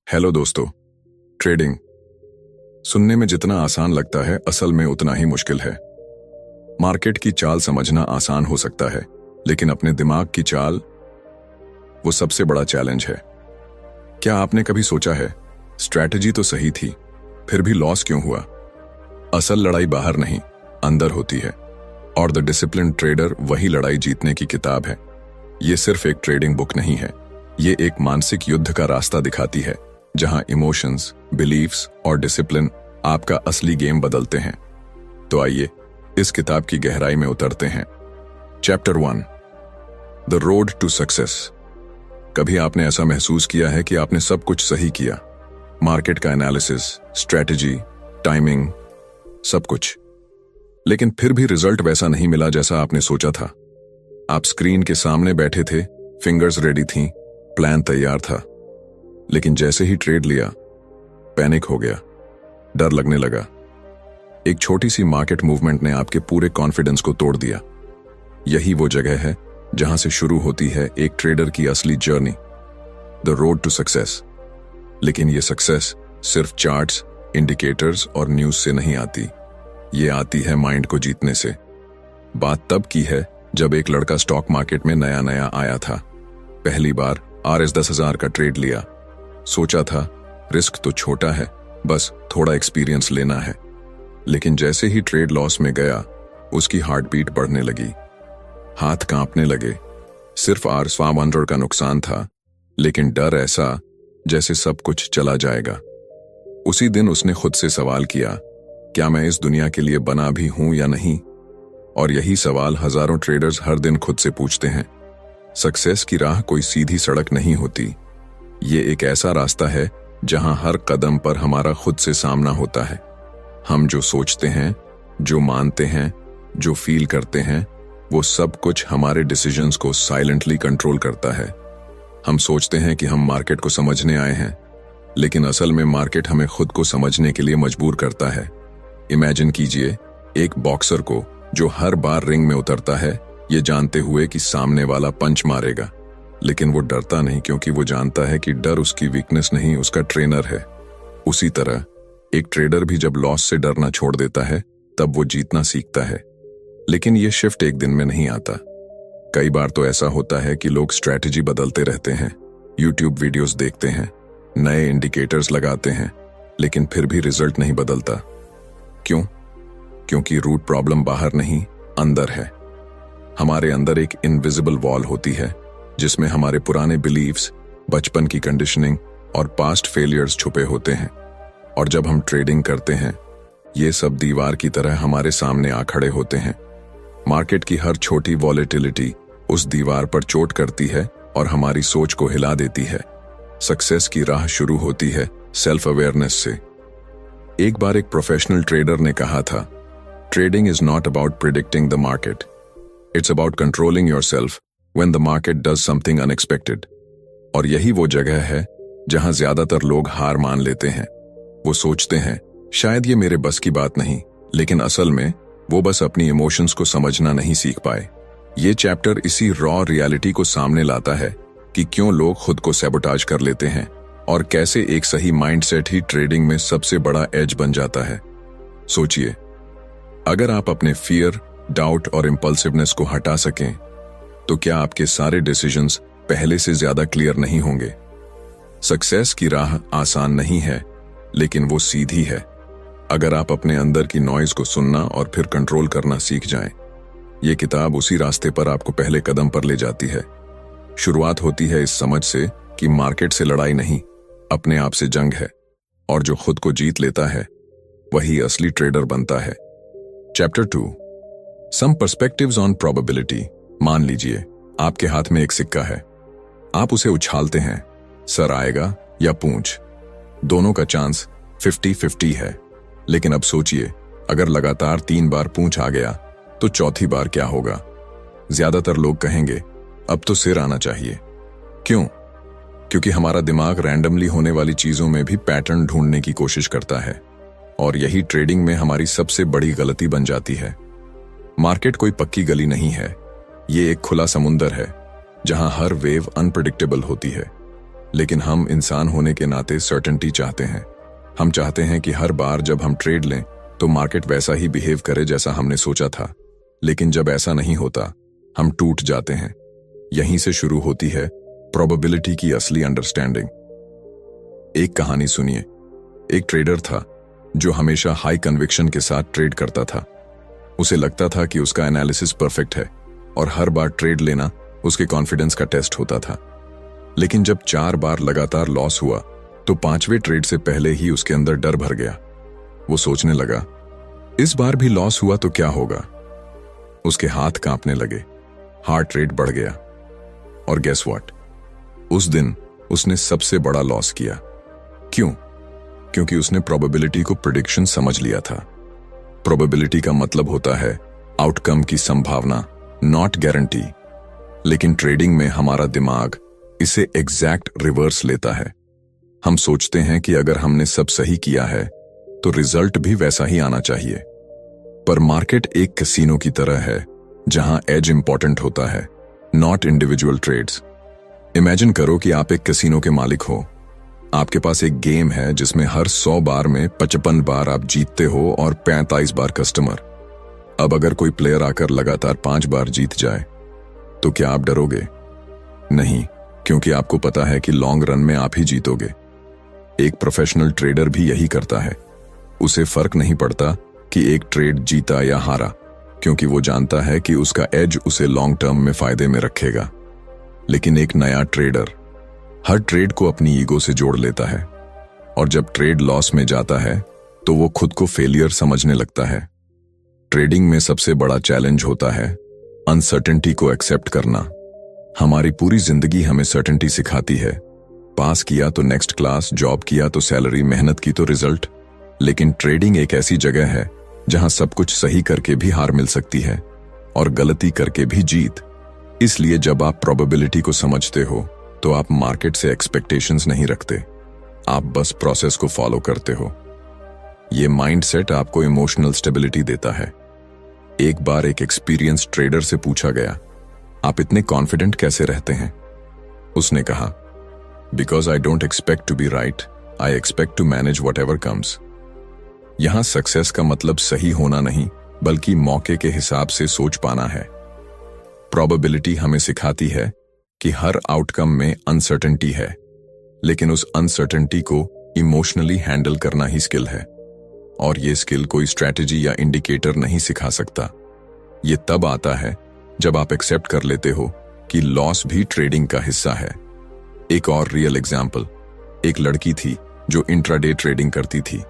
Hello दोस्तों। Trading सुनने में जितना आसान लगता है असल में उतना ही मुश्किल है। मार्केट की चाल समझना आसान हो सकता है, लेकिन अपने दिमाग की चाल वो सबसे बड़ा चैलेंज है। क्या आपने कभी सोचा है स्ट्रैटेजी तो सही थी, फिर भी लॉस क्यों हुआ? असल लड़ाई बाहर नहीं, अंदर होती है। और द डिसिप्लिन ट्रेडर वही लड़ाई जीतने की किताब है। ये सिर्फ एक ट्रेडिंग बुक नहीं है, ये एक मानसिक युद्ध का रास्ता दिखाती है, जहां इमोशंस, बिलीफ्स और डिसिप्लिन आपका असली गेम बदलते हैं। तो आइए इस किताब की गहराई में उतरते हैं। Chapter 1, the road to success. कभी आपने ऐसा महसूस किया है कि आपने सब कुछ सही किया, मार्केट का एनालिसिस, स्ट्रैटेजी, टाइमिंग, सब कुछ, लेकिन फिर भी रिजल्ट वैसा नहीं मिला जैसा आपने सोचा था? आप स्क्रीन के सामने बैठे थे, फिंगर्स रेडी थीं, प्लान तैयार था, लेकिन जैसे ही ट्रेड लिया पैनिक हो गया, डर लगने लगा। एक छोटी सी मार्केट मूवमेंट ने आपके पूरे कॉन्फिडेंस को तोड़ दिया। यही वो जगह है जहां से शुरू होती है एक ट्रेडर की असली journey, the road to success. लेकिन ये सक्सेस सिर्फ चार्ट्स, इंडिकेटर्स और न्यूज से नहीं आती, ये आती है माइंड को जीतने से। बात तब की है जब एक लड़का स्टॉक मार्केट में नया नया आया था, पहली बार RS 10,000 का ट्रेड लिया। सोचा था रिस्क तो छोटा है, बस थोड़ा एक्सपीरियंस लेना है। लेकिन जैसे ही ट्रेड लॉस में गया, उसकी हार्ट बीट बढ़ने लगी, हाथ कांपने लगे। सिर्फ RS 500 का नुकसान था, लेकिन डर ऐसा जैसे सब कुछ चला जाएगा। उसी दिन उसने खुद से सवाल किया, क्या मैं इस दुनिया के लिए बना भी हूं या नहीं? और यही सवाल हजारों ट्रेडर्स हर दिन खुद से पूछते हैं। सक्सेस की राह कोई सीधी सड़क नहीं होती, ये एक ऐसा रास्ता है जहां हर कदम पर हमारा खुद से सामना होता है। हम जो सोचते हैं, जो मानते हैं, जो फील करते हैं, वो सब कुछ हमारे डिसीजंस को साइलेंटली कंट्रोल करता है। हम सोचते हैं कि हम मार्केट को समझने आए हैं, लेकिन असल में मार्केट हमें खुद को समझने के लिए मजबूर करता है। इमेजिन कीजिए एक बॉक्सर को जो हर बार रिंग में उतरता है ये जानते हुए कि सामने वाला पंच मारेगा, लेकिन वो डरता नहीं, क्योंकि वो जानता है कि डर उसकी वीकनेस नहीं, उसका ट्रेनर है। उसी तरह एक ट्रेडर भी जब लॉस से डरना छोड़ देता है तब वो जीतना सीखता है। लेकिन ये शिफ्ट एक दिन में नहीं आता। कई बार तो ऐसा होता है कि लोग स्ट्रैटेजी बदलते रहते हैं, यूट्यूब वीडियोस देखते हैं, नए इंडिकेटर्स लगाते हैं, लेकिन फिर भी रिजल्ट नहीं बदलता। क्यों? क्योंकि रूट प्रॉब्लम बाहर नहीं, अंदर है। हमारे अंदर एक इनविजिबल वॉल होती है जिसमें हमारे पुराने बिलीव्स, बचपन की कंडीशनिंग और पास्ट फेलियर्स छुपे होते हैं। और जब हम ट्रेडिंग करते हैं, ये सब दीवार की तरह हमारे सामने आ खड़े होते हैं। मार्केट की हर छोटी वॉलेटिलिटी उस दीवार पर चोट करती है और हमारी सोच को हिला देती है। सक्सेस की राह शुरू होती है सेल्फ अवेयरनेस से। एक बार एक प्रोफेशनल ट्रेडर ने कहा था, trading is not about predicting the market, it's about controlling yourself when the market does something unexpected. और यही वो जगह है जहां ज्यादातर लोग हार मान लेते हैं। वो सोचते हैं शायद ये मेरे बस की बात नहीं, लेकिन असल में वो बस अपनी इमोशंस को समझना नहीं सीख पाए। ये चैप्टर इसी रॉ रियलिटी को सामने लाता है कि क्यों लोग खुद को सैबोटाज कर लेते हैं और कैसे एक सही माइंडसेट ही ट्रेडिंग में सबसे बड़ा एज बन जाता है। सोचिए, अगर आप अपने फियर, डाउट और इम्पल्सिवनेस को हटा सकें, तो क्या आपके सारे डिसीजंस पहले से ज्यादा क्लियर नहीं होंगे? सक्सेस की राह आसान नहीं है, लेकिन वो सीधी है। अगर आप अपने अंदर की नॉइज को सुनना और फिर कंट्रोल करना सीख जाएं, ये किताब उसी रास्ते पर आपको पहले कदम पर ले जाती है। शुरुआत होती है इस समझ से कि मार्केट से लड़ाई नहीं, अपने आप से जंग है, और जो खुद को जीत लेता है वही असली ट्रेडर बनता है। Chapter 2, some perspectives on probability. मान लीजिए आपके हाथ में एक सिक्का है, आप उसे उछालते हैं, सर आएगा या पूंछ, दोनों का चांस 50-50 है। लेकिन अब सोचिए, अगर लगातार 3 बार पूंछ आ गया तो चौथी बार क्या होगा? ज्यादातर लोग कहेंगे अब तो सिर आना चाहिए। क्यों? क्योंकि हमारा दिमाग रैंडमली होने वाली चीजों में भी पैटर्न ढूंढने की कोशिश करता है, और यही ट्रेडिंग में हमारी सबसे बड़ी गलती बन जाती है। मार्केट कोई पक्की गली नहीं है, ये एक खुला समुंदर है जहां हर वेव अनप्रेडिक्टेबल होती है। लेकिन हम इंसान होने के नाते सर्टेनिटी चाहते हैं। हम चाहते हैं कि हर बार जब हम ट्रेड लें तो मार्केट वैसा ही बिहेव करे जैसा हमने सोचा था। लेकिन जब ऐसा नहीं होता, हम टूट जाते हैं। यहीं से शुरू होती है प्रोबेबिलिटी की असली अंडरस्टैंडिंग। एक कहानी सुनिए। एक ट्रेडर था जो हमेशा हाई कन्विक्शन के साथ ट्रेड करता था। उसे लगता था कि उसका एनालिसिस परफेक्ट है और हर बार ट्रेड लेना उसके कॉन्फिडेंस का टेस्ट होता था। लेकिन जब 4 बार लगातार लॉस हुआ तो 5वें ट्रेड से पहले ही उसके अंदर डर भर गया। वो सोचने लगा, इस बार भी लॉस हुआ तो क्या होगा। उसके हाथ कांपने लगे, हार्ट रेट बढ़ गया और गेस व्हाट, उस दिन उसने सबसे बड़ा लॉस किया। क्यों? क्योंकि उसने प्रोबेबिलिटी को प्रेडिक्शन समझ लिया था। प्रोबेबिलिटी का मतलब होता है आउटकम की संभावना, नॉट गारंटी। लेकिन ट्रेडिंग में हमारा दिमाग इसे एग्जैक्ट रिवर्स लेता है। हम सोचते हैं कि अगर हमने सब सही किया है तो रिजल्ट भी वैसा ही आना चाहिए। पर मार्केट एक कैसीनो की तरह है जहां एज इंपॉर्टेंट होता है, नॉट इंडिविजुअल ट्रेड्स। इमेजिन करो कि आप एक कैसीनो के मालिक हो। आपके पास एक गेम है जिसमें हर 100 बार में 55 बार आप जीतते हो और 45 बार कस्टमर। अब अगर कोई प्लेयर आकर लगातार 5 बार जीत जाए तो क्या आप डरोगे? नहीं, क्योंकि आपको पता है कि लॉन्ग रन में आप ही जीतोगे। एक प्रोफेशनल ट्रेडर भी यही करता है। उसे फर्क नहीं पड़ता कि एक ट्रेड जीता या हारा, क्योंकि वो जानता है कि उसका एज उसे लॉन्ग टर्म में फायदे में रखेगा। लेकिन एक नया ट्रेडर हर ट्रेड को अपनी ईगो से जोड़ लेता है और जब ट्रेड लॉस में जाता है तो वो खुद को फेलियर समझने लगता है। ट्रेडिंग में सबसे बड़ा चैलेंज होता है अनसर्टेनिटी को एक्सेप्ट करना। हमारी पूरी जिंदगी हमें सर्टेनिटी सिखाती है। पास किया तो नेक्स्ट क्लास, जॉब किया तो सैलरी, मेहनत की तो रिजल्ट। लेकिन ट्रेडिंग एक ऐसी जगह है जहां सब कुछ सही करके भी हार मिल सकती है और गलती करके भी जीत। इसलिए जब आप प्रोबेबिलिटी को समझते हो तो आप मार्केट से एक्सपेक्टेशंस नहीं रखते, आप बस प्रोसेस को फॉलो करते हो। ये माइंडसेट आपको इमोशनल स्टेबिलिटी देता है। एक बार एक एक्सपीरियंस ट्रेडर से पूछा गया, आप इतने कॉन्फिडेंट कैसे रहते हैं? उसने कहा, because I don't expect to be right, I expect to manage whatever comes. यहां सक्सेस का मतलब सही होना नहीं, बल्कि मौके के हिसाब से सोच पाना है। प्रोबेबिलिटी हमें सिखाती है कि हर आउटकम में अनसर्टेनिटी है, लेकिन उस अनसर्टेनिटी को इमोशनली हैंडल करना ही स्किल है। और ये स्किल कोई स्ट्रैटेजी या इंडिकेटर नहीं सिखा सकता। ये तब आता है जब आप एक्सेप्ट कर लेते हो कि लॉस भी ट्रेडिंग का हिस्सा है। एक और रियल एग्जाम्पल, एक लड़की थी जो इंट्राडे ट्रेडिंग करती थी।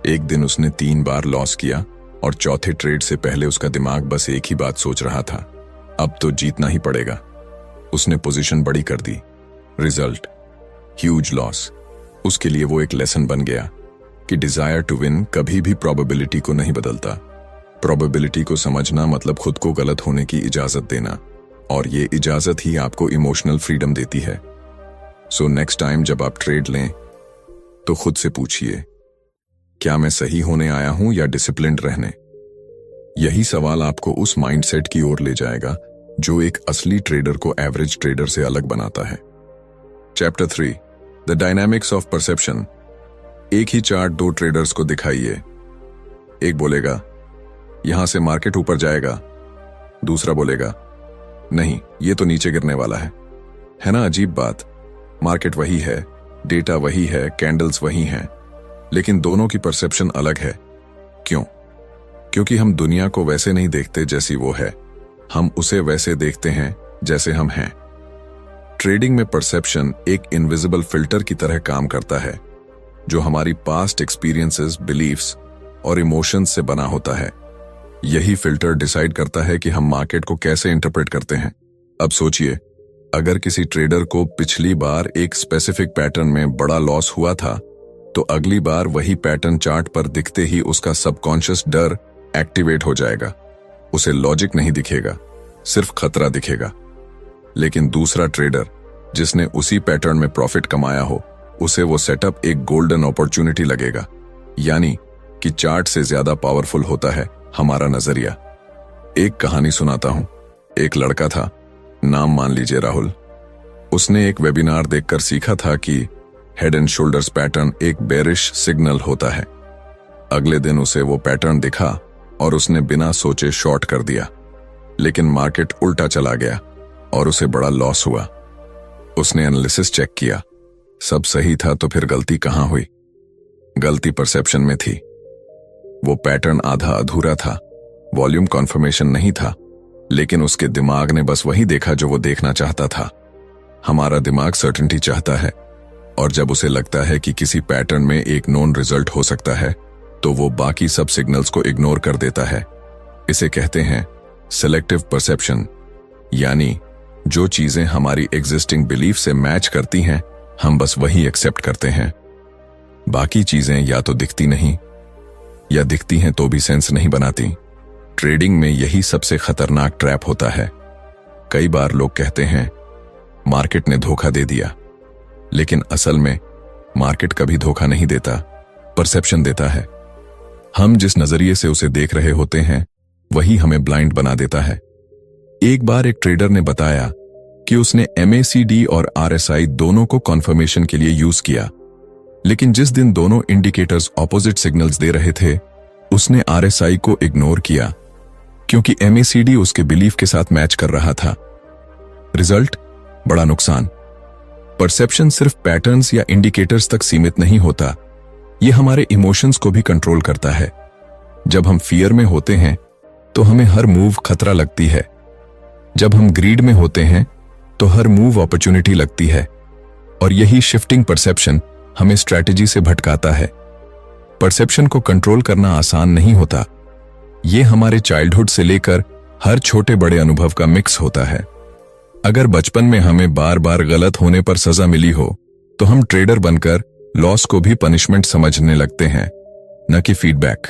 एक दिन उसने 3 बार लॉस किया और चौथे ट्रेड से पहले उसका दिमाग बस एक ही बात सोच रहा था, अब तो जीतना ही पड़ेगा। उसने पोजीशन बड़ी कर दी, रिजल्ट ह्यूज लॉस। उसके लिए वो एक लेसन बन गया कि डिजायर टू विन कभी भी प्रोबेबिलिटी को नहीं बदलता। प्रोबेबिलिटी को समझना मतलब खुद को गलत होने की इजाजत देना, और ये इजाजत ही आपको इमोशनल फ्रीडम देती है। सो नेक्स्ट टाइम जब आप ट्रेड लें तो खुद से पूछिए, क्या मैं सही होने आया हूं या डिसिप्लिन्ड रहने? यही सवाल आपको उस माइंडसेट की ओर ले जाएगा जो एक असली ट्रेडर को एवरेज ट्रेडर से अलग बनाता है। Chapter 3, the dynamics of perception. एक ही चार्ट 2 ट्रेडर्स को दिखाइए। एक बोलेगा, यहां से मार्केट ऊपर जाएगा। दूसरा बोलेगा, नहीं, ये तो नीचे गिरने वाला है ना? अजीब बात, मार्केट वही है, डेटा वही है, कैंडल्स वही हैं, लेकिन दोनों की परसेप्शन अलग है। क्यों? क्योंकि हम दुनिया को वैसे नहीं देखते जैसी वो है, हम उसे वैसे देखते हैं जैसे हम हैं। ट्रेडिंग में परसेप्शन एक इनविजिबल फिल्टर की तरह काम करता है जो हमारी पास्ट एक्सपीरियंसेस, बिलीफ्स और इमोशंस से बना होता है। यही फिल्टर डिसाइड करता है कि हम मार्केट को कैसे इंटरप्रेट करते हैं। अब सोचिए, अगर किसी ट्रेडर को पिछली बार एक स्पेसिफिक पैटर्न में बड़ा लॉस हुआ था तो अगली बार वही पैटर्न चार्ट पर दिखते ही उसका सबकॉन्शियस डर एक्टिवेट हो जाएगा। उसे लॉजिक नहीं दिखेगा, सिर्फ खतरा दिखेगा। लेकिन दूसरा ट्रेडर जिसने उसी पैटर्न में प्रॉफिट कमाया हो, उसे वो सेटअप एक गोल्डन अपॉर्चुनिटी लगेगा। यानी कि चार्ट से ज्यादा पावरफुल होता है हमारा नजरिया। एक कहानी सुनाता हूं। एक लड़का था, नाम मान लीजिए राहुल। उसने एक वेबिनार देखकर सीखा था कि हेड एंड शोल्डर्स पैटर्न एक बेरिश सिग्नल होता है। अगले दिन उसे वो पैटर्न दिखा और उसने बिना सोचे शॉर्ट कर दिया, लेकिन मार्केट उल्टा चला गया और उसे बड़ा लॉस हुआ। उसने एनालिसिस चेक किया, सब सही था, तो फिर गलती कहां हुई? गलती परसेप्शन में थी। वो पैटर्न आधा अधूरा था, वॉल्यूम कॉन्फर्मेशन नहीं था, लेकिन उसके दिमाग ने बस वही देखा जो वो देखना चाहता था। हमारा दिमाग सर्टेनिटी चाहता है, और जब उसे लगता है कि किसी पैटर्न में एक नोन रिजल्ट हो सकता है, तो वो बाकी सब सिग्नल्स को इग्नोर कर देता है। इसे कहते हैं सिलेक्टिव परसेप्शन, यानी जो चीजें हमारी एग्जिस्टिंग बिलीफ से मैच करती हैं, हम बस वही एक्सेप्ट करते हैं। बाकी चीजें या तो दिखती नहीं, या दिखती हैं तो भी सेंस नहीं बनाती। ट्रेडिंग में यही सबसे खतरनाक ट्रैप होता है। कई बार लोग कहते हैं मार्केट ने धोखा दे दिया, लेकिन असल में मार्केट कभी धोखा नहीं देता, परसेप्शन देता है। हम जिस नजरिए से उसे देख रहे होते हैं, वही हमें ब्लाइंड बना देता है। एक बार एक ट्रेडर ने बताया कि उसने MACD और RSI दोनों को कॉन्फर्मेशन के लिए यूज किया, लेकिन जिस दिन दोनों इंडिकेटर्स ऑपोजिट सिग्नल्स दे रहे थे, उसने RSI को इग्नोर किया, क्योंकि MACD उसके बिलीफ के साथ मैच कर रहा था। रिजल्ट? बड़ा नुकसान। परसेप्शन सिर्फ पैटर्न्स या इंडिकेटर्स तक सीमित नहीं होता, यह हमारे इमोशंस को भी कंट्रोल करता है। जब हम फियर में होते हैं तो हमें हर मूव खतरा लगती है। जब हम ग्रीड में होते हैं तो हर मूव अपॉर्चुनिटी लगती है, और यही शिफ्टिंग परसेप्शन हमें स्ट्रैटेजी से भटकाता है। परसेप्शन को कंट्रोल करना आसान नहीं होता। यह हमारे चाइल्डहुड से लेकर हर छोटे बड़े अनुभव का मिक्स होता है। अगर बचपन में हमें बार बार गलत होने पर सजा मिली हो, तो हम ट्रेडर बनकर लॉस को भी पनिशमेंट समझने लगते हैं, न कि फीडबैक।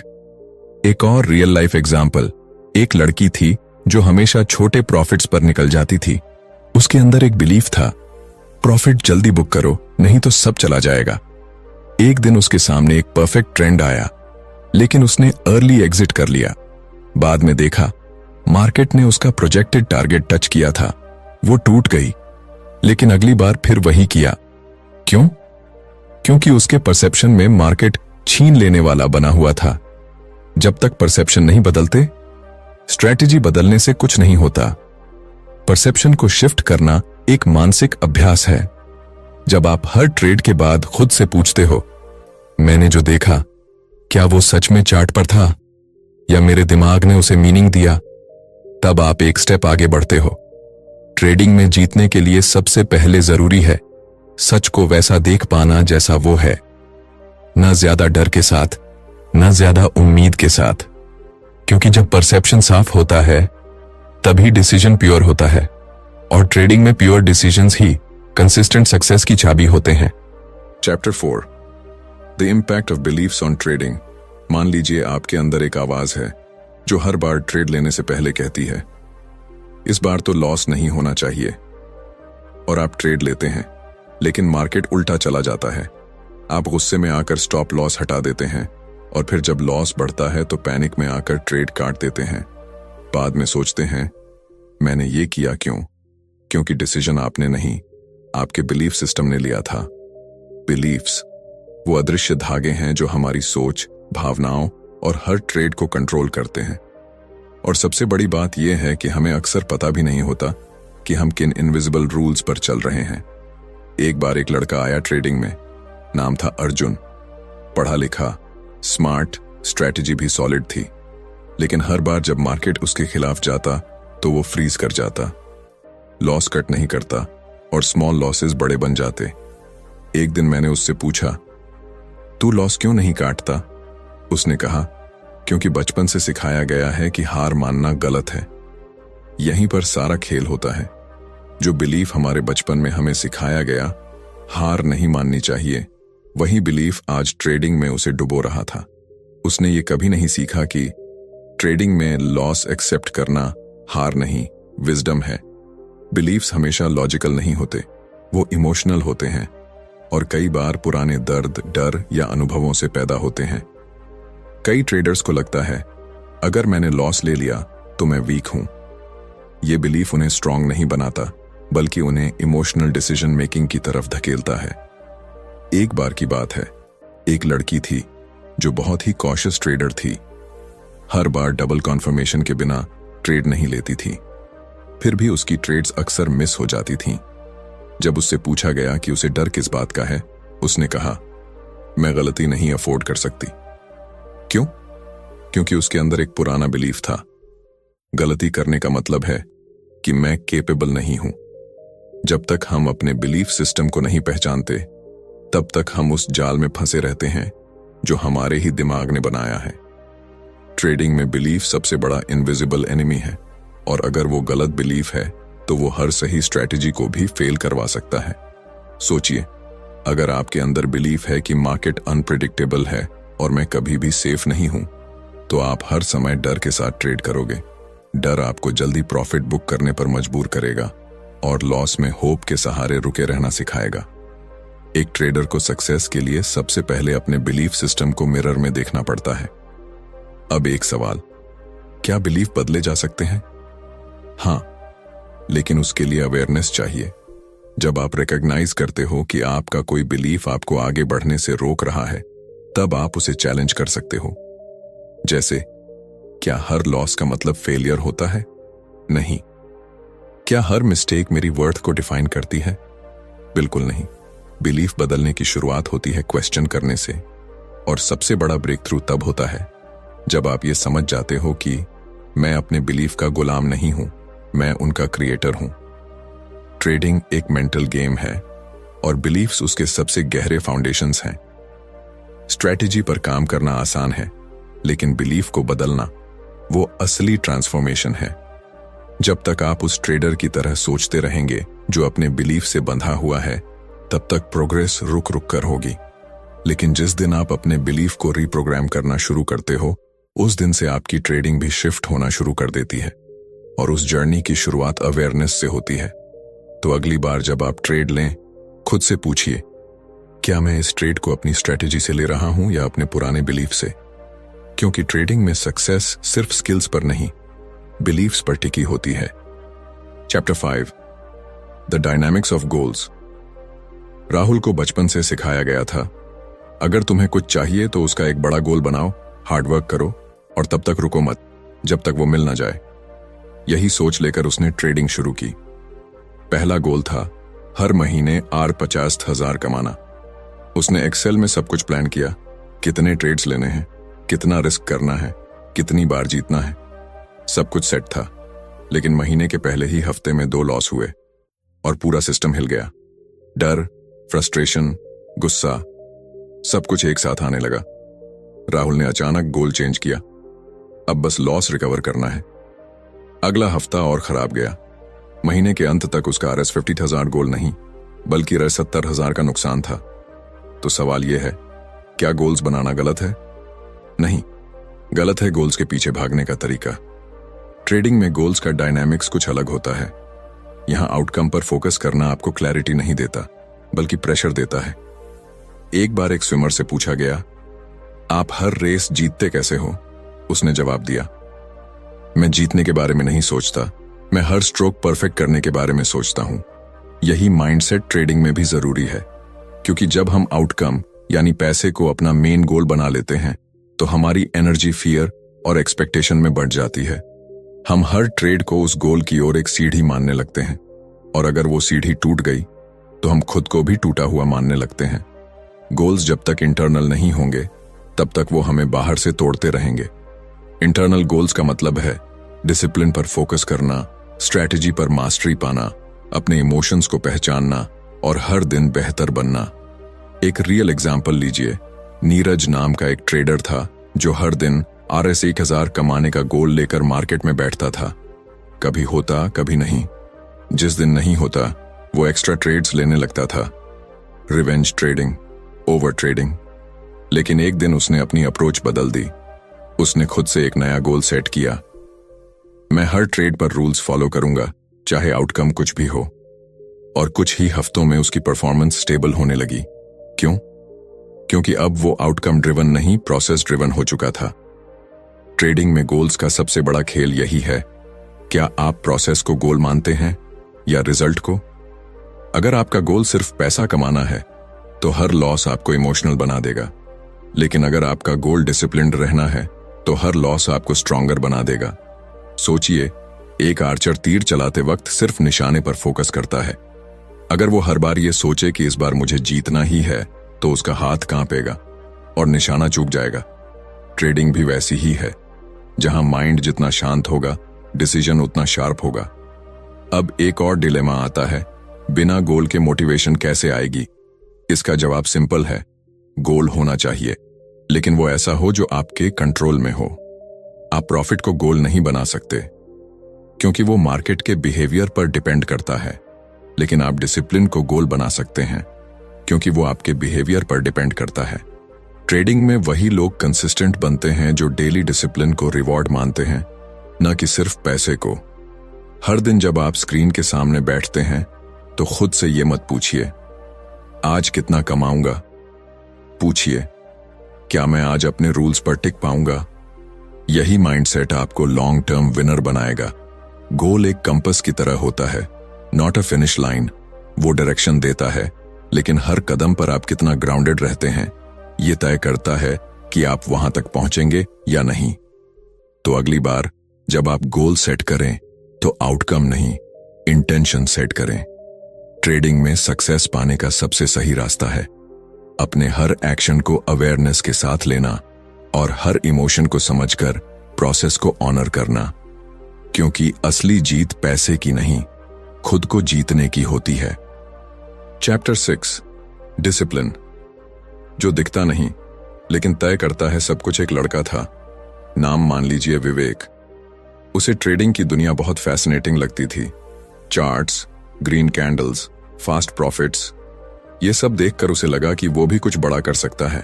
एक और रियल लाइफ एग्जाम्पल, एक लड़की थी जो हमेशा छोटे प्रॉफिट्स पर निकल जाती थी। उसके अंदर एक बिलीफ था, प्रॉफिट जल्दी बुक करो, नहीं तो सब चला जाएगा। एक दिन उसके सामने एक परफेक्ट ट्रेंड आया, लेकिन उसने अर्ली एग्जिट कर लिया। बाद में देखा मार्केट ने उसका प्रोजेक्टेड टारगेट टच किया था, वो टूट गई, लेकिन अगली बार फिर वही किया। क्यों? क्योंकि उसके परसेप्शन में मार्केट छीन लेने वाला बना हुआ था। जब तक परसेप्शन नहीं बदलते, स्ट्रैटेजी बदलने से कुछ नहीं होता। परसेप्शन को शिफ्ट करना एक मानसिक अभ्यास है। जब आप हर ट्रेड के बाद खुद से पूछते हो, मैंने जो देखा, क्या वो सच में चार्ट पर था या मेरे दिमाग ने उसे मीनिंग दिया, तब आप एक स्टेप आगे बढ़ते हो। ट्रेडिंग में जीतने के लिए सबसे पहले जरूरी है सच को वैसा देख पाना जैसा वो है, न ज्यादा डर के साथ, न ज्यादा उम्मीद के साथ। क्योंकि जब परसेप्शन साफ होता है, तभी डिसीजन प्योर होता है, और ट्रेडिंग में प्योर डिसीजंस ही कंसिस्टेंट सक्सेस की चाबी होते हैं। Chapter 4, the impact of beliefs on trading. मान लीजिए आपके अंदर एक आवाज है जो हर बार ट्रेड लेने से पहले कहती है, इस बार तो लॉस नहीं होना चाहिए, और आप ट्रेड लेते हैं, लेकिन मार्केट उल्टा चला जाता है। आप गुस्से में आकर स्टॉप लॉस हटा देते हैं, और फिर जब लॉस बढ़ता है तो पैनिक में आकर ट्रेड काट देते हैं। बाद में सोचते हैं, मैंने ये किया क्यों? क्योंकि डिसीजन आपने नहीं, आपके बिलीफ सिस्टम ने लिया था। बिलीफ्स वो अदृश्य धागे हैं जो हमारी सोच, भावनाओं और हर ट्रेड को कंट्रोल करते हैं। और सबसे बड़ी बात यह है कि हमें अक्सर पता भी नहीं होता कि हम किन इनविजिबल रूल्स पर चल रहे हैं। एक बार एक लड़का आया ट्रेडिंग में, नाम था अर्जुन। पढ़ा लिखा, स्मार्ट, स्ट्रैटेजी भी सॉलिड थी, लेकिन हर बार जब मार्केट उसके खिलाफ जाता तो वो फ्रीज कर जाता, लॉस कट नहीं करता, और स्मॉल लॉसेस बड़े बन जाते। एक दिन मैंने उससे पूछा, तू लॉस क्यों नहीं काटता? उसने कहा, क्योंकि बचपन से सिखाया गया है कि हार मानना गलत है। यहीं पर सारा खेल होता है। जो बिलीफ हमारे बचपन में हमें सिखाया गया, हार नहीं माननी चाहिए, वही बिलीफ आज ट्रेडिंग में उसे डुबो रहा था। उसने ये कभी नहीं सीखा कि ट्रेडिंग में लॉस एक्सेप्ट करना हार नहीं, विजडम है। बिलीफ्स हमेशा लॉजिकल नहीं होते, वो इमोशनल होते हैं, और कई बार पुराने दर्द, डर या अनुभवों से पैदा होते हैं। कई ट्रेडर्स को लगता है, अगर मैंने लॉस ले लिया तो मैं वीक हूं। ये बिलीफ उन्हें स्ट्रांग नहीं बनाता, बल्कि उन्हें इमोशनल डिसीजन मेकिंग की तरफ धकेलता है। एक बार की बात है, एक लड़की थी जो बहुत ही कॉशियस ट्रेडर थी। हर बार डबल कॉन्फर्मेशन के बिना ट्रेड नहीं लेती थी। फिर भी उसकी ट्रेड्स अक्सर मिस हो जाती थीं। जब उससे पूछा गया कि उसे डर किस बात का है, उसने कहा, मैं गलती नहीं अफोर्ड कर सकती। क्यों? क्योंकि उसके अंदर एक पुराना बिलीफ था, गलती करने का मतलब है कि मैं केपेबल नहीं हूं। जब तक हम अपने बिलीफ सिस्टम को नहीं पहचानते, तब तक हम उस जाल में फंसे रहते हैं जो हमारे ही दिमाग ने बनाया है। ट्रेडिंग में बिलीफ सबसे बड़ा इनविजिबल एनिमी है, और अगर वो गलत बिलीफ है तो वो हर सही स्ट्रैटेजी को भी फेल करवा सकता है। सोचिए, अगर आपके अंदर बिलीफ है कि मार्केट अनप्रिडिक्टेबल है और मैं कभी भी सेफ नहीं हूं, तो आप हर समय डर के साथ ट्रेड करोगे। डर आपको जल्दी प्रॉफिट बुक करने पर मजबूर करेगा और लॉस में होप के सहारे रुके रहना सिखाएगा। एक ट्रेडर को सक्सेस के लिए सबसे पहले अपने बिलीफ सिस्टम को मिरर में देखना पड़ता है। अब एक सवाल, क्या बिलीफ बदले जा सकते हैं? हाँ, लेकिन उसके लिए अवेयरनेस चाहिए। जब आप रिकॉग्नाइज करते हो कि आपका कोई बिलीफ आपको आगे बढ़ने से रोक रहा है, तब आप उसे चैलेंज कर सकते हो। जैसे, क्या हर लॉस का मतलब फेलियर होता है? नहीं। क्या हर मिस्टेक मेरी वर्थ को डिफाइन करती है? बिल्कुल नहीं। बिलीफ बदलने की शुरुआत होती है क्वेश्चन करने से, और सबसे बड़ा ब्रेक थ्रू तब होता है जब आप ये समझ जाते हो कि मैं अपने बिलीफ का गुलाम नहीं हूं, मैं उनका क्रिएटर हूं। ट्रेडिंग एक मेंटल गेम है और बिलीफ्स उसके सबसे गहरे फाउंडेशंस हैं। स्ट्रैटेजी पर काम करना आसान है, लेकिन बिलीफ को बदलना वो असली ट्रांसफॉर्मेशन है। जब तक आप उस ट्रेडर की तरह सोचते रहेंगे जो अपने बिलीफ से बंधा हुआ है, तब तक प्रोग्रेस रुक रुक कर होगी। लेकिन जिस दिन आप अपने बिलीफ को रीप्रोग्राम करना शुरू करते हो, उस दिन से आपकी ट्रेडिंग भी शिफ्ट होना शुरू कर देती है, और उस जर्नी की शुरुआत अवेयरनेस से होती है। तो अगली बार जब आप ट्रेड लें, खुद से पूछिए, क्या मैं इस ट्रेड को अपनी स्ट्रैटेजी से ले रहा हूं या अपने पुराने बिलीफ से? क्योंकि ट्रेडिंग में सक्सेस सिर्फ स्किल्स पर नहीं, बिलीफ्स पर टिकी होती है। Chapter 5, the dynamics of goals. Rahul को बचपन से सिखाया गया था, अगर तुम्हें कुछ चाहिए तो उसका एक बड़ा गोल बनाओ, हार्डवर्क करो और तब तक रुको मत जब तक वो मिल ना जाए। यही सोच लेकर उसने ट्रेडिंग शुरू की। पहला गोल था हर महीने R50,000 कमाना। उसने एक्सेल में सब कुछ प्लान किया, कितने ट्रेड्स लेने हैं, कितना रिस्क करना है, कितनी बार जीतना है। सब कुछ सेट था, लेकिन महीने के पहले ही हफ्ते में 2 लॉस हुए और पूरा सिस्टम हिल गया। डर, फ्रस्ट्रेशन, गुस्सा, सब कुछ एक साथ आने लगा। राहुल ने अचानक गोल चेंज किया, अब बस लॉस रिकवर करना है। अगला हफ्ता और खराब गया। महीने के अंत तक उसका RS50,000 गोल नहीं, बल्कि RS70,000 का नुकसान था। तो सवाल यह है, क्या गोल्स बनाना गलत है? नहीं, गलत है गोल्स के पीछे भागने का तरीका। ट्रेडिंग में गोल्स का डायनामिक्स कुछ अलग होता है। यहां आउटकम पर फोकस करना आपको क्लैरिटी नहीं देता, बल्कि प्रेशर देता है। एक बार एक स्विमर से पूछा गया, आप हर रेस जीतते कैसे हो? उसने जवाब दिया, मैं जीतने के बारे में नहीं सोचता, मैं हर स्ट्रोक परफेक्ट करने के बारे में सोचता हूं। यही माइंडसेट ट्रेडिंग में भी जरूरी है, क्योंकि जब हम आउटकम यानी पैसे को अपना मेन गोल बना लेते हैं, तो हमारी एनर्जी फियर और एक्सपेक्टेशन में बढ़ जाती है। हम हर ट्रेड को उस गोल की ओर एक सीढ़ी मानने लगते हैं, और अगर वो सीढ़ी टूट गई तो हम खुद को भी टूटा हुआ मानने लगते हैं। गोल्स जब तक इंटरनल नहीं होंगे, तब तक वो हमें बाहर से तोड़ते रहेंगे। इंटरनल गोल्स का मतलब है डिसिप्लिन पर फोकस करना, स्ट्रैटेजी पर मास्टरी पाना, अपने इमोशंस को पहचानना और हर दिन बेहतर बनना। एक रियल एग्जाम्पल लीजिए। नीरज नाम का एक ट्रेडर था जो हर दिन RS1000 कमाने का गोल लेकर मार्केट में बैठता था। कभी होता, कभी नहीं। जिस दिन नहीं होता, वो एक्स्ट्रा ट्रेड्स लेने लगता था। Revenge trading, over trading. लेकिन एक दिन उसने अपनी अप्रोच बदल दी। उसने खुद से एक नया गोल सेट किया, मैं हर ट्रेड पर रूल्स फॉलो करूंगा, चाहे आउटकम कुछ भी हो। और कुछ ही हफ्तों में उसकी परफॉर्मेंस स्टेबल होने लगी। क्यों? क्योंकि अब वो आउटकम ड्रिवन नहीं, प्रोसेस ड्रिवन हो चुका था। ट्रेडिंग में गोल्स का सबसे बड़ा खेल यही है, क्या आप प्रोसेस को गोल मानते हैं या रिजल्ट को? अगर आपका गोल सिर्फ पैसा कमाना है तो हर लॉस आपको इमोशनल बना देगा, लेकिन अगर आपका गोल डिसिप्लिन्ड रहना है तो हर लॉस आपको स्ट्रॉन्गर बना देगा। सोचिए, एक आर्चर तीर चलाते वक्त सिर्फ निशाने पर फोकस करता है। अगर वो हर बार ये सोचे कि इस बार मुझे जीतना ही है तो उसका हाथ कांपेगा और निशाना चूक जाएगा। ट्रेडिंग भी वैसी ही है, जहां माइंड जितना शांत होगा, डिसीजन उतना शार्प होगा। अब एक और डिलेमा आता है, बिना गोल के मोटिवेशन कैसे आएगी? इसका जवाब सिंपल है, गोल होना चाहिए, लेकिन वो ऐसा हो जो आपके कंट्रोल में हो। आप प्रॉफिट को गोल नहीं बना सकते क्योंकि वो मार्केट के बिहेवियर पर डिपेंड करता है, लेकिन आप डिसिप्लिन को गोल बना सकते हैं क्योंकि वो आपके बिहेवियर पर डिपेंड करता है। ट्रेडिंग में वही लोग कंसिस्टेंट बनते हैं जो डेली डिसिप्लिन को रिवॉर्ड मानते हैं, न कि सिर्फ पैसे को। हर दिन जब आप स्क्रीन के सामने बैठते हैं तो खुद से ये मत पूछिए आज कितना कमाऊंगा, पूछिए क्या मैं आज अपने रूल्स पर टिक पाऊंगा। यही माइंडसेट आपको लॉन्ग टर्म विनर बनाएगा। गोल एक कंपास की तरह होता है, नॉट अ फिनिश लाइन। वो डायरेक्शन देता है, लेकिन हर कदम पर आप कितना ग्राउंडेड रहते हैं ये तय करता है कि आप वहां तक पहुंचेंगे या नहीं। तो अगली बार जब आप गोल सेट करें तो आउटकम नहीं, इंटेंशन सेट करें। ट्रेडिंग में सक्सेस पाने का सबसे सही रास्ता है अपने हर एक्शन को अवेयरनेस के साथ लेना और हर इमोशन को समझकर प्रोसेस को ऑनर करना, क्योंकि असली जीत पैसे की नहीं, खुद को जीतने की होती है। Chapter 6, discipline. जो दिखता नहीं लेकिन तय करता है सब कुछ। एक लड़का था, नाम मान लीजिए विवेक। उसे ट्रेडिंग की दुनिया बहुत फैसिनेटिंग लगती थी। Charts, green candles, fast profits, ये सब देखकर उसे लगा कि वो भी कुछ बड़ा कर सकता है।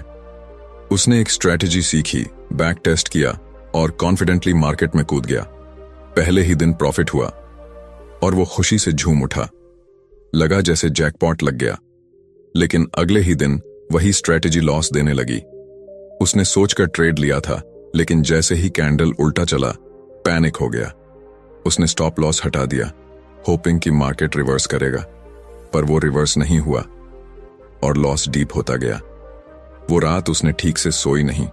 उसने एक स्ट्रेटजी सीखी, बैक टेस्ट किया और कॉन्फिडेंटली मार्केट में कूद गया। पहले ही दिन प्रॉफिट हुआ और वो खुशी से झूम उठा, लगा जैसे जैकपॉट लग गया। लेकिन अगले ही दिन वही स्ट्रेटजी लॉस देने लगी। उसने सोचकर ट्रेड लिया था, लेकिन जैसे ही कैंडल उल्टा चला पैनिक हो गया। उसने स्टॉप लॉस हटा दिया, होपिंग कि मार्केट रिवर्स करेगा, पर वो रिवर्स नहीं हुआ और लॉस डीप होता गया। वो रात उसने ठीक से सोई नहीं।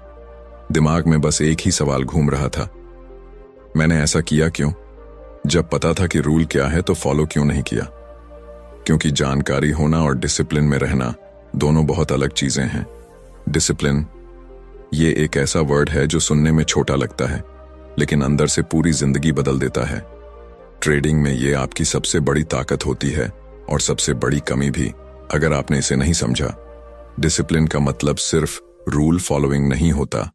दिमाग में बस एक ही सवाल घूम रहा था, मैंने ऐसा किया क्यों? जब पता था कि रूल क्या है तो फॉलो क्यों नहीं किया? क्योंकि जानकारी होना और डिसिप्लिन में रहना दोनों बहुत अलग चीजें हैं। डिसिप्लिन ये एक ऐसा वर्ड है जो सुनने में छोटा लगता है, लेकिन अंदर से पूरी जिंदगी बदल देता है। ट्रेडिंग में ये आपकी सबसे बड़ी ताकत होती है और सबसे बड़ी कमी भी, अगर आपने इसे नहीं समझा। डिसिप्लिन का मतलब सिर्फ रूल फॉलोइंग नहीं होता।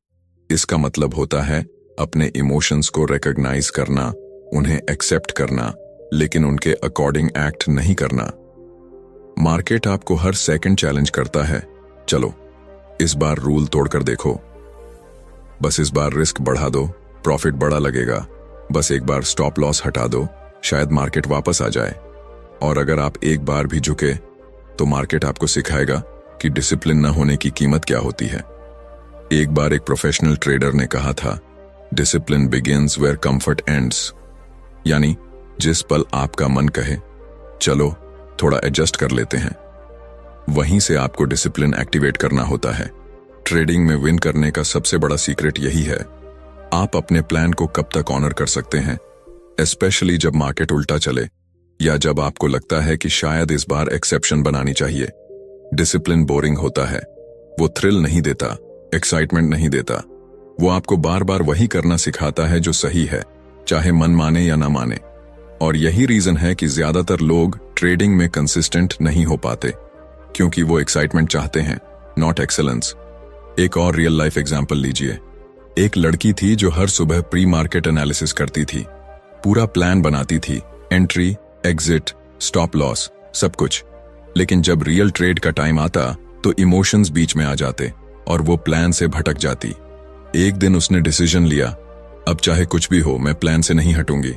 इसका मतलब होता है अपने इमोशंस को रिकॉग्नाइज करना, उन्हें एक्सेप्ट करना, लेकिन उनके अकॉर्डिंग एक्ट नहीं करना। मार्केट आपको हर सेकंड चैलेंज करता है, चलो इस बार रूल तोड़कर देखो, बस इस बार रिस्क बढ़ा दो, प्रॉफिट बड़ा लगेगा, बस एक बार स्टॉप लॉस हटा दो, शायद मार्केट वापस आ जाए। और अगर आप एक बार भी झुके तो मार्केट आपको सिखाएगा कि डिसिप्लिन न होने की कीमत क्या होती है। एक बार एक प्रोफेशनल ट्रेडर ने कहा था, discipline begins where comfort ends, यानी जिस पल आपका मन कहे चलो थोड़ा एडजस्ट कर लेते हैं, वहीं से आपको डिसिप्लिन एक्टिवेट करना होता है। ट्रेडिंग में विन करने का सबसे बड़ा सीक्रेट यही है, आप अपने प्लान को कब तक ऑनर कर सकते हैं, स्पेशली जब मार्केट उल्टा चले या जब आपको लगता है कि शायद इस बार एक्सेप्शन बनानी चाहिए। डिसिप्लिन बोरिंग होता है, वो थ्रिल नहीं देता, एक्साइटमेंट नहीं देता, वो आपको बार बार वही करना सिखाता है जो सही है, चाहे मन माने या ना माने। और यही रीजन है कि ज्यादातर लोग ट्रेडिंग में कंसिस्टेंट नहीं हो पाते, क्योंकि वो एक्साइटमेंट चाहते हैं, नॉट एक्सेलेंस। एक और रियल लाइफ एग्जांपल लीजिए। एक लड़की थी जो हर सुबह प्री मार्केट एनालिसिस करती थी, पूरा प्लान बनाती थी, एंट्री, एग्जिट, स्टॉप लॉस, सब कुछ। लेकिन जब रियल ट्रेड का टाइम आता तो इमोशंस बीच में आ जाते और वो प्लान से भटक जाती। एक दिन उसने डिसीजन लिया, अब चाहे कुछ भी हो मैं प्लान से नहीं हटूंगी।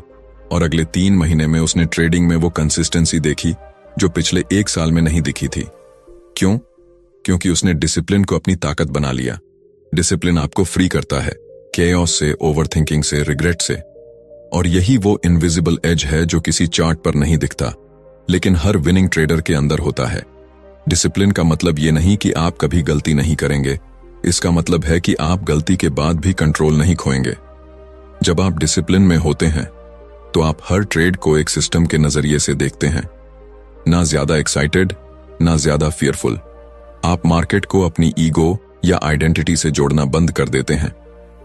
और अगले 3 महीने में उसने ट्रेडिंग में वो कंसिस्टेंसी देखी जो पिछले 1 साल में नहीं दिखी थी। क्यों? क्योंकि उसने डिसिप्लिन को अपनी ताकत बना लिया। डिसिप्लिन आपको फ्री करता है केओस से, ओवरथिंकिंग से, रिग्रेट से। और यही वो इनविजिबल एज है जो किसी चार्ट पर नहीं दिखता, लेकिन हर विनिंग ट्रेडर के अंदर होता है। डिसिप्लिन का मतलब ये नहीं कि आप कभी गलती नहीं करेंगे, इसका मतलब है कि आप गलती के बाद भी कंट्रोल नहीं खोएंगे। जब आप डिसिप्लिन में होते हैं तो आप हर ट्रेड को एक सिस्टम के नजरिए से देखते हैं, ना ज्यादा एक्साइटेड ना ज्यादा फियरफुल। आप मार्केट को अपनी ईगो या आइडेंटिटी से जोड़ना बंद कर देते हैं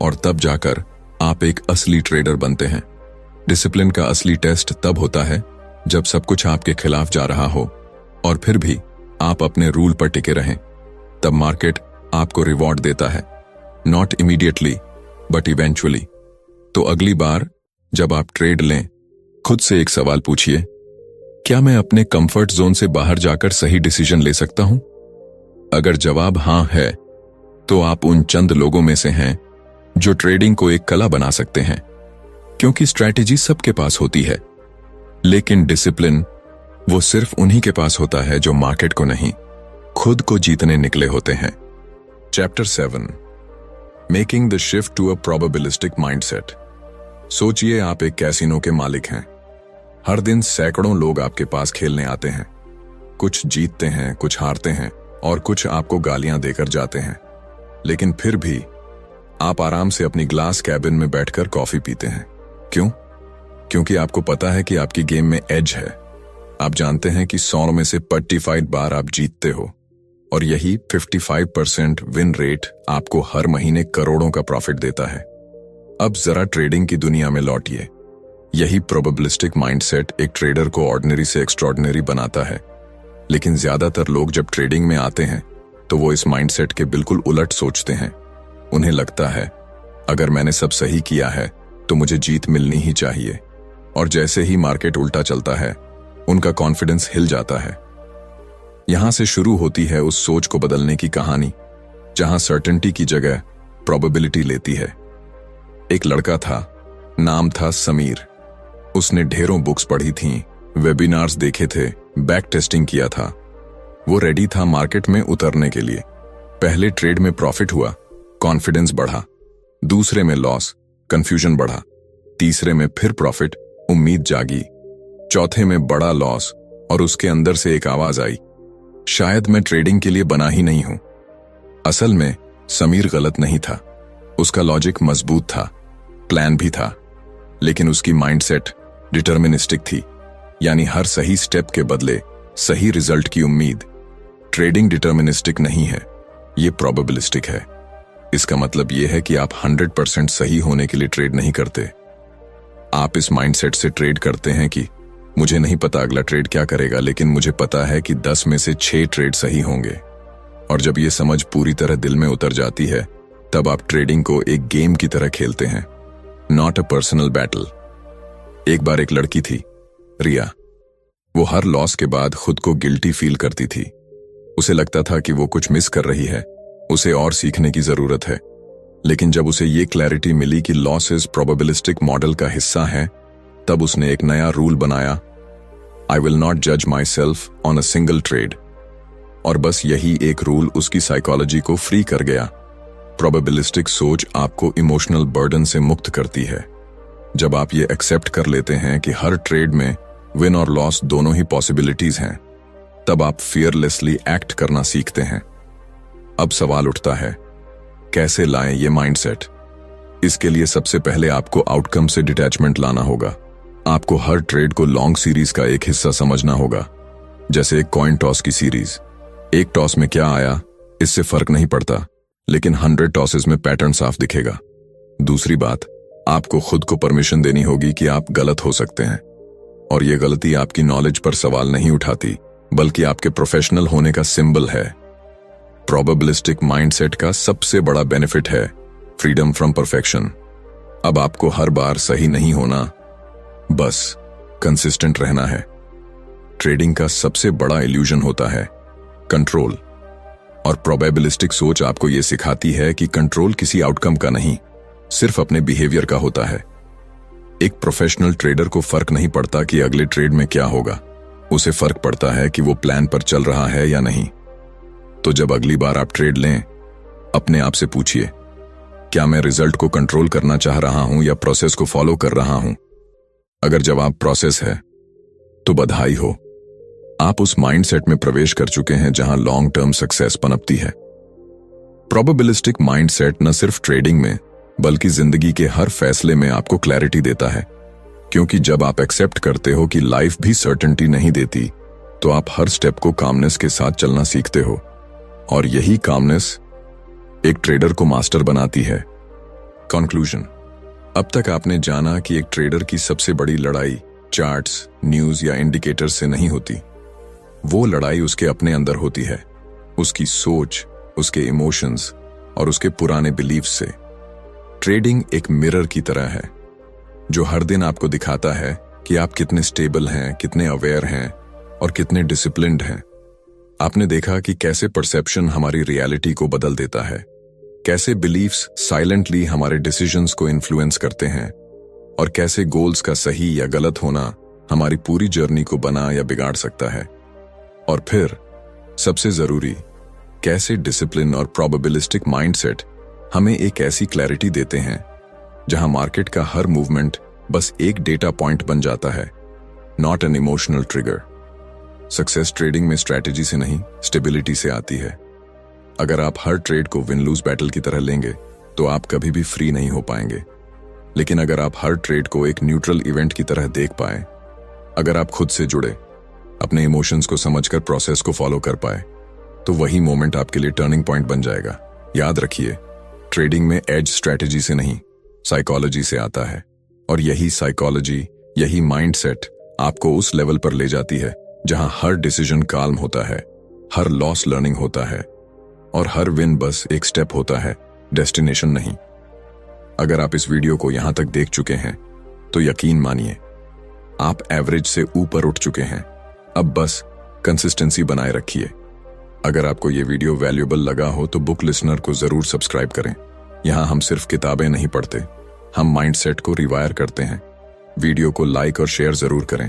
और तब जाकर आप एक असली ट्रेडर बनते हैं। डिसिप्लिन का असली टेस्ट तब होता है जब सब कुछ आपके खिलाफ जा रहा हो और फिर भी आप अपने रूल पर टिके रहें। तब मार्केट आपको रिवॉर्ड देता है, नॉट इमीडिएटली बट इवेंचुअली। तो अगली बार जब आप ट्रेड लें, खुद से एक सवाल पूछिए, क्या मैं अपने कंफर्ट जोन से बाहर जाकर सही डिसीजन ले सकता हूं? अगर जवाब हां है, तो आप उन चंद लोगों में से हैं जो ट्रेडिंग को एक कला बना सकते हैं, क्योंकि स्ट्रैटेजी सबके पास होती है, लेकिन डिसिप्लिन वो सिर्फ उन्हीं के पास होता है जो मार्केट को नहीं, खुद को जीतने निकले होते हैं। Chapter 7, making the shift to a probabilistic mindset. सोचिए आप एक कैसीनो के मालिक हैं। हर दिन सैकड़ों लोग आपके पास खेलने आते हैं। कुछ जीतते हैं, कुछ हारते हैं और कुछ आपको गालियां देकर जाते हैं, लेकिन फिर भी आप आराम से अपनी ग्लास कैबिन में बैठकर कॉफी पीते हैं। क्यों? क्योंकि आपको पता है कि आपकी गेम में एज है। आप जानते हैं कि 100 में से 45 बार आप जीतते हो और यही 55% विन रेट आपको हर महीने करोड़ों का प्रॉफिट देता है। अब जरा ट्रेडिंग की दुनिया में लौटिए। यही प्रोबेबिलिस्टिक माइंडसेट एक ट्रेडर को ऑर्डिनरी से एक्स्ट्रॉर्डिनरी बनाता है, लेकिन ज्यादातर लोग जब ट्रेडिंग में आते हैं तो वो इस माइंडसेट के बिल्कुल उलट सोचते हैं। उन्हें लगता है अगर मैंने सब सही किया है तो मुझे जीत मिलनी ही चाहिए, और जैसे ही मार्केट उल्टा चलता है उनका कॉन्फिडेंस हिल जाता है। यहां से शुरू होती है उस सोच को बदलने की कहानी जहां सर्टेनिटी की जगह प्रोबेबिलिटी लेती है। एक लड़का था, नाम था समीर। उसने ढेरों बुक्स पढ़ी थीं, वेबिनार्स देखे थे, बैक टेस्टिंग किया था। वो रेडी था मार्केट में उतरने के लिए। पहले ट्रेड में प्रॉफिट हुआ, कॉन्फिडेंस बढ़ा। दूसरे में लॉस, कंफ्यूजन बढ़ा। तीसरे में फिर प्रॉफिट, उम्मीद जागी। चौथे में बड़ा लॉस और उसके अंदर से एक आवाज आई, शायद मैं ट्रेडिंग के लिए बना ही नहीं हूं। असल में समीर गलत नहीं था। उसका लॉजिक मजबूत था, प्लान भी था, लेकिन उसकी माइंडसेट डिटर्मिनिस्टिक थी, यानी हर सही स्टेप के बदले सही रिजल्ट की उम्मीद। ट्रेडिंग डिटर्मिनिस्टिक नहीं है, ये प्रोबेबिलिस्टिक है। इसका मतलब यह है कि आप 100% सही होने के लिए ट्रेड नहीं करते। आप इस माइंडसेट से ट्रेड करते हैं कि मुझे नहीं पता अगला ट्रेड क्या करेगा, लेकिन मुझे पता है कि 10 में से 6 ट्रेड सही होंगे। और जब यह समझ पूरी तरह दिल में उतर जाती है, तब आप ट्रेडिंग को एक गेम की तरह खेलते हैं, नॉट अ पर्सनल बैटल। एक बार एक लड़की थी, रिया। वो हर लॉस के बाद खुद को गिल्टी फील करती थी। उसे लगता था कि वो कुछ मिस कर रही है, उसे और सीखने की जरूरत है। लेकिन जब उसे ये क्लैरिटी मिली कि लॉसेस प्रोबेबिलिस्टिक मॉडल का हिस्सा है, तब उसने एक नया रूल बनाया, आई विल नॉट जज my self on a single trade. और बस यही एक रूल उसकी साइकोलॉजी को फ्री कर गया। प्रोबेबिलिस्टिक सोच आपको इमोशनल बर्डन से मुक्त करती है। जब आप ये एक्सेप्ट कर लेते हैं कि हर ट्रेड में विन और लॉस दोनों ही पॉसिबिलिटीज हैं, तब आप फियरलेसली एक्ट करना सीखते हैं। अब सवाल उठता है, कैसे लाएं ये माइंडसेट? इसके लिए सबसे पहले आपको आउटकम से डिटैचमेंट लाना होगा। आपको हर ट्रेड को लॉन्ग सीरीज का एक हिस्सा समझना होगा, जैसे एक कॉइन टॉस की सीरीज। एक टॉस में क्या आया इससे फर्क नहीं पड़ता, लेकिन 100 टॉसेस में पैटर्न साफ दिखेगा। दूसरी बात, आपको खुद को परमिशन देनी होगी कि आप गलत हो सकते हैं, और ये गलती आपकी नॉलेज पर सवाल नहीं उठाती, बल्कि आपके प्रोफेशनल होने का सिंबल है। प्रोबेबिलिस्टिक माइंडसेट का सबसे बड़ा बेनिफिट है फ्रीडम फ्रॉम परफेक्शन। अब आपको हर बार सही नहीं होना, बस कंसिस्टेंट रहना है। ट्रेडिंग का सबसे बड़ा इल्यूजन होता है कंट्रोल, और प्रोबेबिलिस्टिक सोच आपको यह सिखाती है कि कंट्रोल किसी आउटकम का नहीं, सिर्फ अपने बिहेवियर का होता है। एक प्रोफेशनल ट्रेडर को फर्क नहीं पड़ता कि अगले ट्रेड में क्या होगा, उसे फर्क पड़ता है कि वो प्लान पर चल रहा है या नहीं। तो जब अगली बार आप ट्रेड लें, अपने आप से पूछिए, क्या मैं रिजल्ट को कंट्रोल करना चाह रहा हूं या प्रोसेस को फॉलो कर रहा हूं? अगर जवाब प्रोसेस है तो बधाई हो, आप उस माइंडसेट में प्रवेश कर चुके हैं जहां लॉन्ग टर्म सक्सेस पनपती है। प्रोबेबिलिस्टिक माइंडसेट न सिर्फ ट्रेडिंग में बल्कि जिंदगी के हर फैसले में आपको क्लैरिटी देता है, क्योंकि जब आप एक्सेप्ट करते हो कि लाइफ भी सर्टेनिटी नहीं देती, तो आप हर स्टेप को कामनेस के साथ चलना सीखते हो, और यही कामनेस एक ट्रेडर को मास्टर बनाती है। कंक्लूजन। अब तक आपने जाना कि एक ट्रेडर की सबसे बड़ी लड़ाई चार्ट्स, न्यूज या इंडिकेटर्स से नहीं होती। वो लड़ाई उसके अपने अंदर होती है, उसकी सोच, उसके इमोशंस और उसके पुराने बिलीफ्स से। ट्रेडिंग एक मिरर की तरह है जो हर दिन आपको दिखाता है कि आप कितने स्टेबल हैं, कितने अवेयर हैं और कितने डिसिप्लिन्ड हैं। आपने देखा कि कैसे परसेप्शन हमारी रियलिटी को बदल देता है, कैसे बिलीफ्स साइलेंटली हमारे डिसीजंस को इन्फ्लुएंस करते हैं, और कैसे गोल्स का सही या गलत होना हमारी पूरी जर्नी को बना या बिगाड़ सकता है। और फिर सबसे जरूरी, कैसे डिसिप्लिन और प्रोबेबिलिस्टिक माइंडसेट हमें एक ऐसी क्लैरिटी देते हैं जहां मार्केट का हर मूवमेंट बस एक डेटा पॉइंट बन जाता है, not an emotional trigger. Success trading में स्ट्रैटेजी से नहीं, स्टेबिलिटी से आती है। अगर आप हर ट्रेड को विन लूज बैटल की तरह लेंगे तो आप कभी भी फ्री नहीं हो पाएंगे। लेकिन अगर आप हर ट्रेड को एक न्यूट्रल इवेंट की तरह देख पाए, अगर आप खुद से जुड़े, अपने इमोशंस को समझकर प्रोसेस को फॉलो कर पाए, तो वही मोमेंट आपके लिए टर्निंग पॉइंट बन जाएगा। याद रखिए, ट्रेडिंग में एज स्ट्रैटेजी से नहीं, साइकोलॉजी से आता है, और यही साइकोलॉजी, यही माइंडसेट आपको उस लेवल पर ले जाती है जहां हर डिसीजन काल्म होता है, हर लॉस लर्निंग होता है, और हर विन बस एक स्टेप होता है, डेस्टिनेशन नहीं। अगर आप इस वीडियो को यहां तक देख चुके हैं तो यकीन मानिए आप एवरेज से ऊपर उठ चुके हैं। अब बस कंसिस्टेंसी बनाए रखिए। अगर आपको ये वीडियो वैल्यूएबल लगा हो तो बुक लिसनर को जरूर सब्सक्राइब करें। यहां हम सिर्फ किताबें नहीं पढ़ते, हम माइंडसेट को रिवायर करते हैं। वीडियो को लाइक और शेयर जरूर करें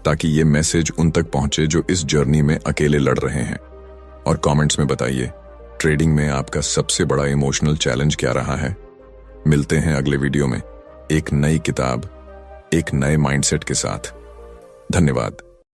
ताकि ये मैसेज उन तक पहुंचे जो इस जर्नी में अकेले लड़ रहे हैं। और कमेंट्स में बताइए, ट्रेडिंग में आपका सबसे बड़ा इमोशनल चैलेंज क्या रहा है। मिलते हैं अगले वीडियो में एक नई किताब, एक नए माइंडसेट के साथ। धन्यवाद।